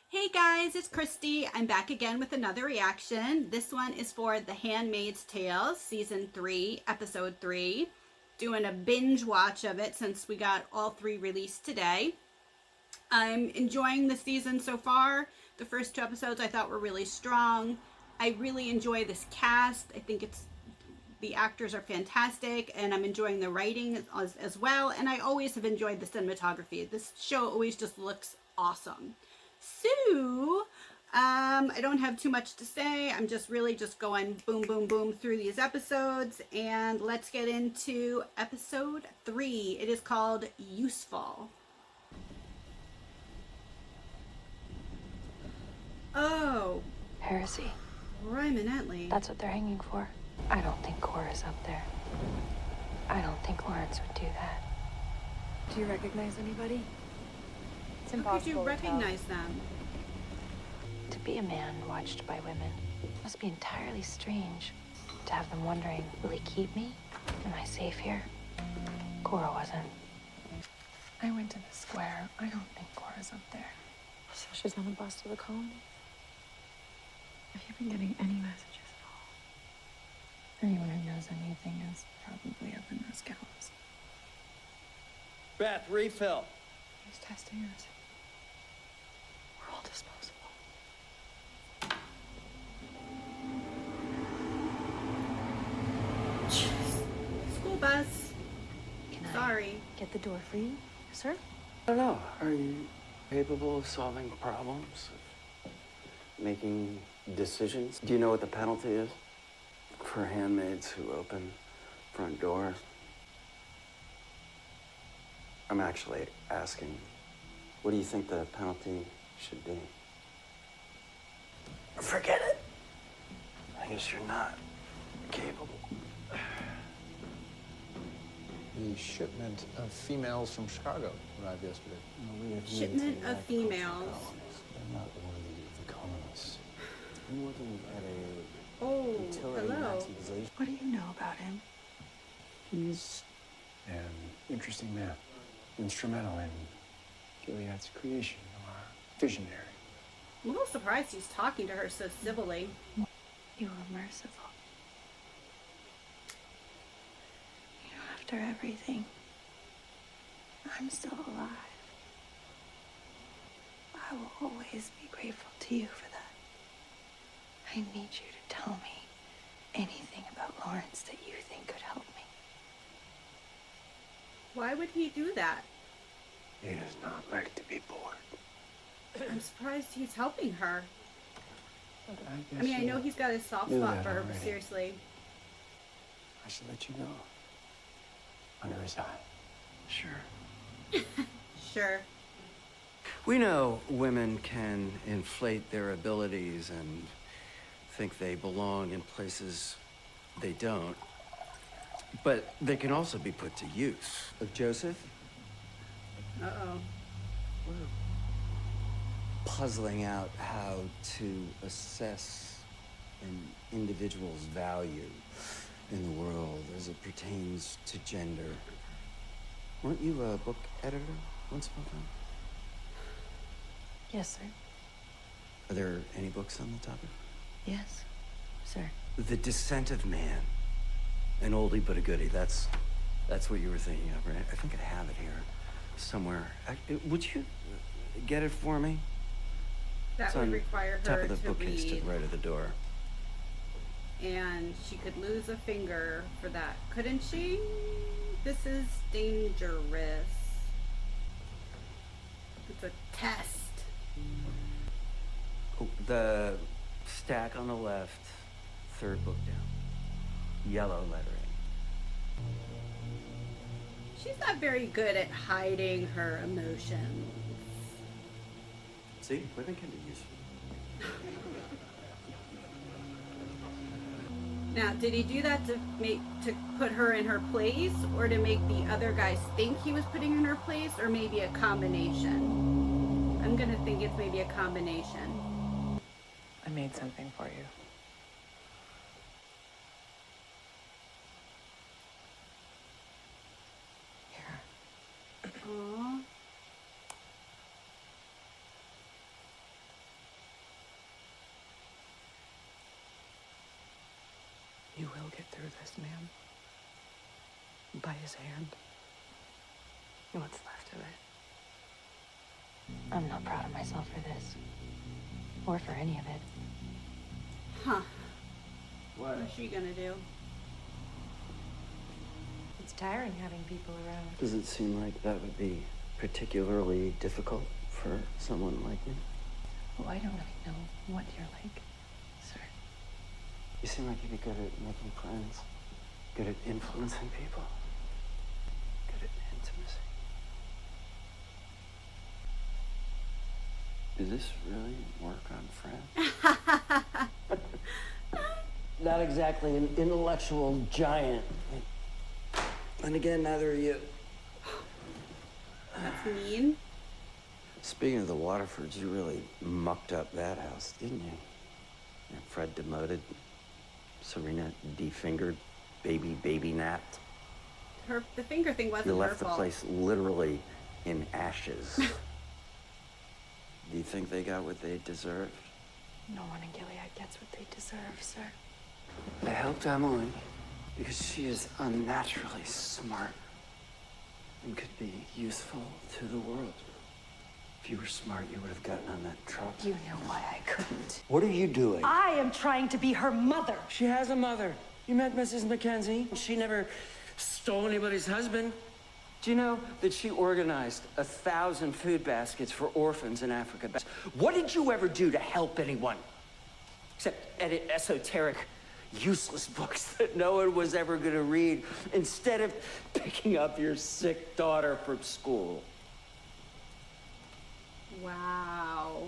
Hey guys, it's Christy. I'm back again with another reaction. This one is for The Handmaid's Tale, Season 3, Episode 3. Doing a binge watch of it since we got all 3 released today. I'm enjoying the season so far. The first 2 episodes I thought were really strong. I really enjoy this cast. I think the actors are fantastic, and I'm enjoying the writing as well. And I always have enjoyed the cinematography. This show always just looks awesome. So, I don't have too much to say. I'm just really just going boom, boom, boom through these episodes. And let's get into episode 3. It is called Useful. Oh. Heresy. Prominently. That's what they're hanging for. I don't think Cora's up there. I don't think Lawrence would do that. Do you recognize anybody? It's impossible. How could you recognize them? To be a man watched by women must be entirely strange. To have them wondering, will he keep me? Am I safe here? Cora wasn't. I went to the square. I don't think Cora's up there. So she's on the bus to the colony? Have you been getting any messages at all? Anyone who knows anything is probably up in those gallows. Beth, refill. He's testing us. We're all disposable. School bus. Can Sorry. I get the door for you, sir? I don't know. Are you capable of solving problems? Making decisions? Do you know what the penalty is for handmaids who open front doors? I'm actually asking, what do you think the penalty should be? Forget it. I guess you're not capable. The shipment of females from Chicago arrived yesterday. Shipment of females. They're not worthy of the colonists. I'm looking at a Oh, utility hello. maximization. What do you know about him? He's an interesting man, instrumental in Gilead's creation, or visionary. I'm a little surprised he's talking to her so civilly. You were merciful. You know, after everything, I'm still alive. I will always be grateful to you for that. I need you to tell me anything about Lawrence that you think could help me. Why would he do that? He does not like to be bored. I'm surprised he's helping her. But I mean, I know he's got a soft knew spot that for her, but already. seriously. I should let you know. Under his eye. Sure. Sure. We know women can inflate their abilities and think they belong in places they don't. But they can also be put to use. Look, Joseph, Uh-oh. we're puzzling out how to assess an individual's value in the world as it pertains to gender. Weren't you a book editor once upon a time? Yes, sir. Are there any books on the topic? Yes, sir. The Descent of Man. An oldie but a goodie. That's what you were thinking of, right? I think I have it here somewhere. Would you get it for me? That It's would on require top her of the to bookcase to read, the right of the door. and she could lose a finger for that, couldn't she? This is dangerous. It's a test. Oh, the stack on the left, third book down. Yellow lettering. She's not very good at hiding her emotions. See, women can be useful. Now, did he do that to put her in her place, or to make the other guys think he was putting her in her place, or maybe a combination? I'm gonna think it's maybe a combination. I made something for you. Here. Aww. this man. By his hand. And what's left of it. I'm not proud of myself for this. Or for any of it. Huh. What? What's she gonna do? It's tiring having people around. Does it seem like that would be particularly difficult for someone like me? Oh, I don't really know what you're like, sir. You seem like you'd be good at making friends, good at influencing people, good at intimacy. Does this really work on Fred? Not exactly an intellectual giant. And again, neither are you. That's mean. Speaking of the Waterfords, you really mucked up that house, didn't you? And Fred demoted, Serena defingered, baby napped. The finger thing wasn't You her left the fault. place literally in ashes. Do you think they got what they deserved? No one in Gilead gets what they deserve, sir. I helped Emily because she is unnaturally smart and could be useful to the world. If you were smart, you would have gotten on that truck. You know why I couldn't. What are you doing? I am trying to be her mother. She has a mother. You met Mrs. Mackenzie. She never stole anybody's husband. Do you know that she organized 1,000 food baskets for orphans in Africa? What did you ever do to help anyone? Except edit esoteric, useless books that no one was ever going to read instead of picking up your sick daughter from school. Wow.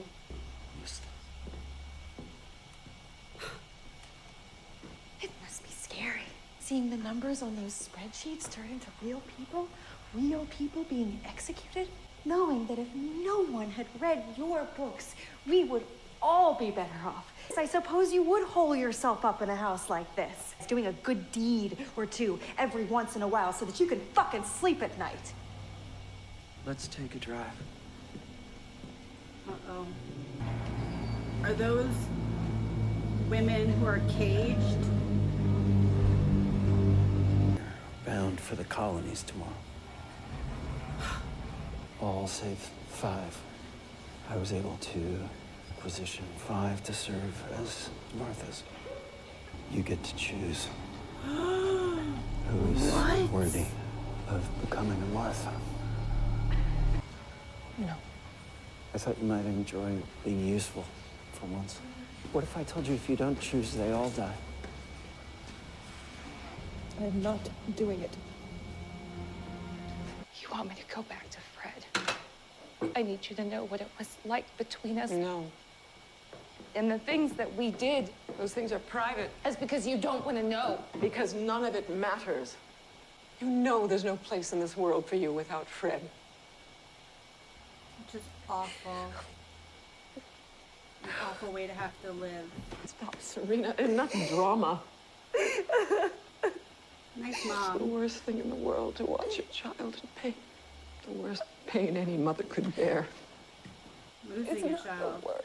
It must be scary. Seeing the numbers on those spreadsheets turn into real people being executed. Knowing that if no one had read your books, we would all be better off. I suppose you would hole yourself up in a house like this. Doing a good deed or two every once in a while so that you can fucking sleep at night. Let's take a drive. Uh-oh. Are those women who are caged? Bound for the colonies tomorrow. All save 5. I was able to requisition 5 to serve as Marthas. You get to choose who's What? worthy of becoming a Martha. No. I thought you might enjoy being useful for once. What if I told you if you don't choose, they all die? I am not doing it. You want me to go back to Fred? I need you to know what it was like between us. No. And the things that we did. Those things are private. That's because you don't want to know. Because none of it matters. You know there's no place in this world for you without Fred. Which is awful. An awful way to have to live. Stop, Serena. Enough drama. Nice It's the mom. worst thing in the world to watch your child in pain. The worst pain any mother could bear. Losing a child. worst.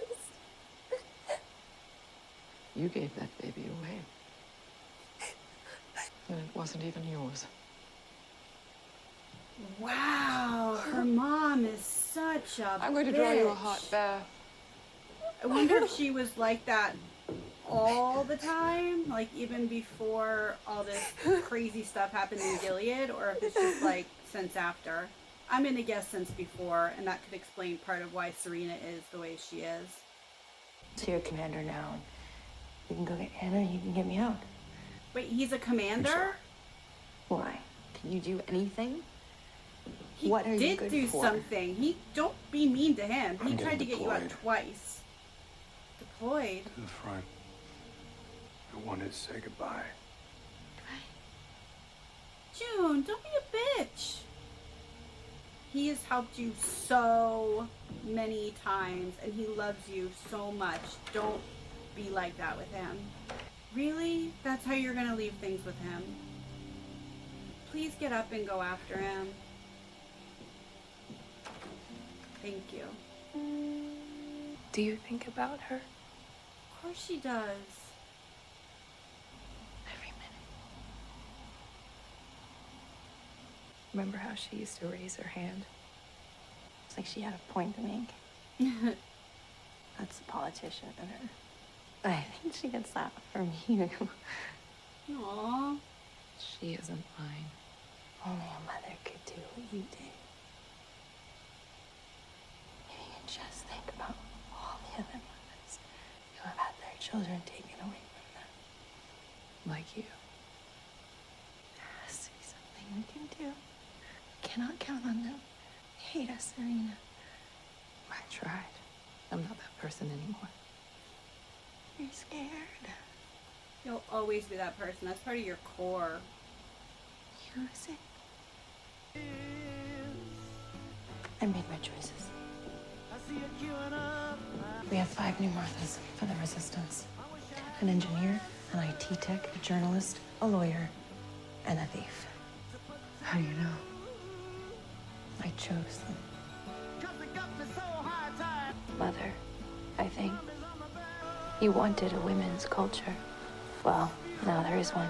You gave that baby away. And it wasn't even yours. Wow, her mom is such a I'm going to draw you a bitch. hot bath. I wonder if she was like that all the time, like even before all this crazy stuff happened in Gilead, or if it's just like since after. I'm gonna guess since before, and that could explain part of why Serena is the way she is. So you're commander now. You can go get Anna, you can get me out. Wait, he's a commander? Why? Can you do anything? He What are you did good do for? something. Don't be mean to him. He I'm tried to getting get you out deployed. twice. Deployed? To the front. I wanted to say goodbye. June, don't be a bitch. He has helped you so many times, and he loves you so much. Don't be like that with him. Really? That's how you're gonna leave things with him? Please get up and go after him. Thank you. Do you think about her? Of course she does. Every minute. Remember how she used to raise her hand? It's like she had a point to make. That's the politician in her. I think she gets that from you. Aww. She isn't mine. Only a mother could do what you did. If you can just think about all the other mothers who have had their children taken away from them. Like you. There has to be something we can do. We cannot count on them. They hate us, Serena. I tried. I'm not that person anymore. You're scared. You'll always be that person. That's part of your core. Use it. I made my choices. We have 5 new Marthas for the resistance. An engineer, an IT tech, a journalist, a lawyer, and a thief. How do you know? I chose them. Mother, I think. You wanted a women's culture. Well, now there is one.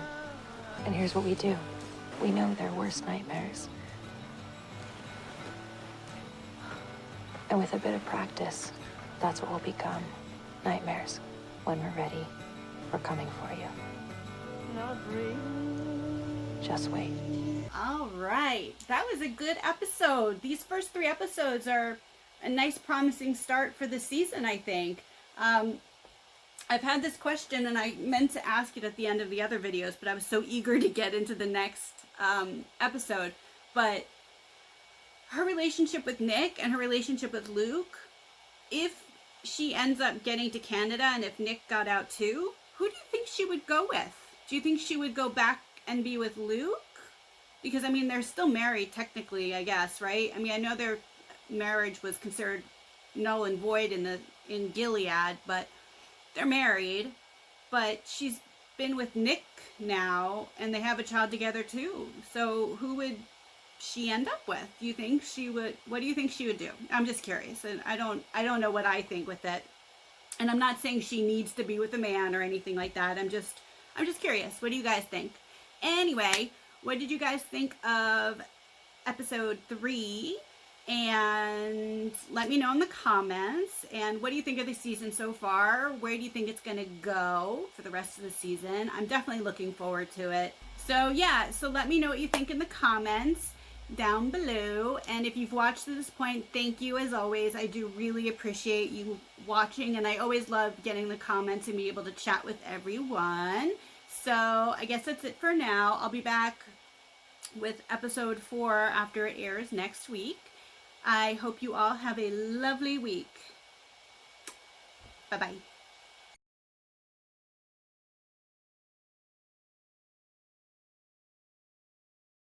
And here's what we do. We know their worst nightmares. And with a bit of practice, that's what we'll become. Nightmares. When we're ready, we're coming for you. Just wait. All right. That was a good episode. These first 3 episodes are a nice, promising start for the season, I think. I've had this question, and I meant to ask it at the end of the other videos, but I was so eager to get into the next episode. But her relationship with Nick and her relationship with Luke, if she ends up getting to Canada and if Nick got out too, who do you think she would go with? Do you think she would go back and be with Luke? Because, I mean, they're still married technically, I guess, right? I mean, I know their marriage was considered null and void in Gilead, but they're married. But she's been with Nick now, and they have a child together too. So who would she end up with? Do you think she would? What do you think she would do? I'm just curious, and I don't know what I think with it. And I'm not saying she needs to be with a man or anything like that. I'm just curious. What do you guys think? Anyway, what did you guys think of episode 3? And let me know in the comments. And what do you think of the season so far? Where do you think it's going to go for the rest of the season? I'm definitely looking forward to it. So yeah, so let me know what you think in the comments down below. And if you've watched to this point, thank you as always. I do really appreciate you watching, and I always love getting the comments and be able to chat with everyone. So I guess that's it for now. I'll be back with episode 4 after it airs next week. I hope you all have a lovely week. Bye-bye.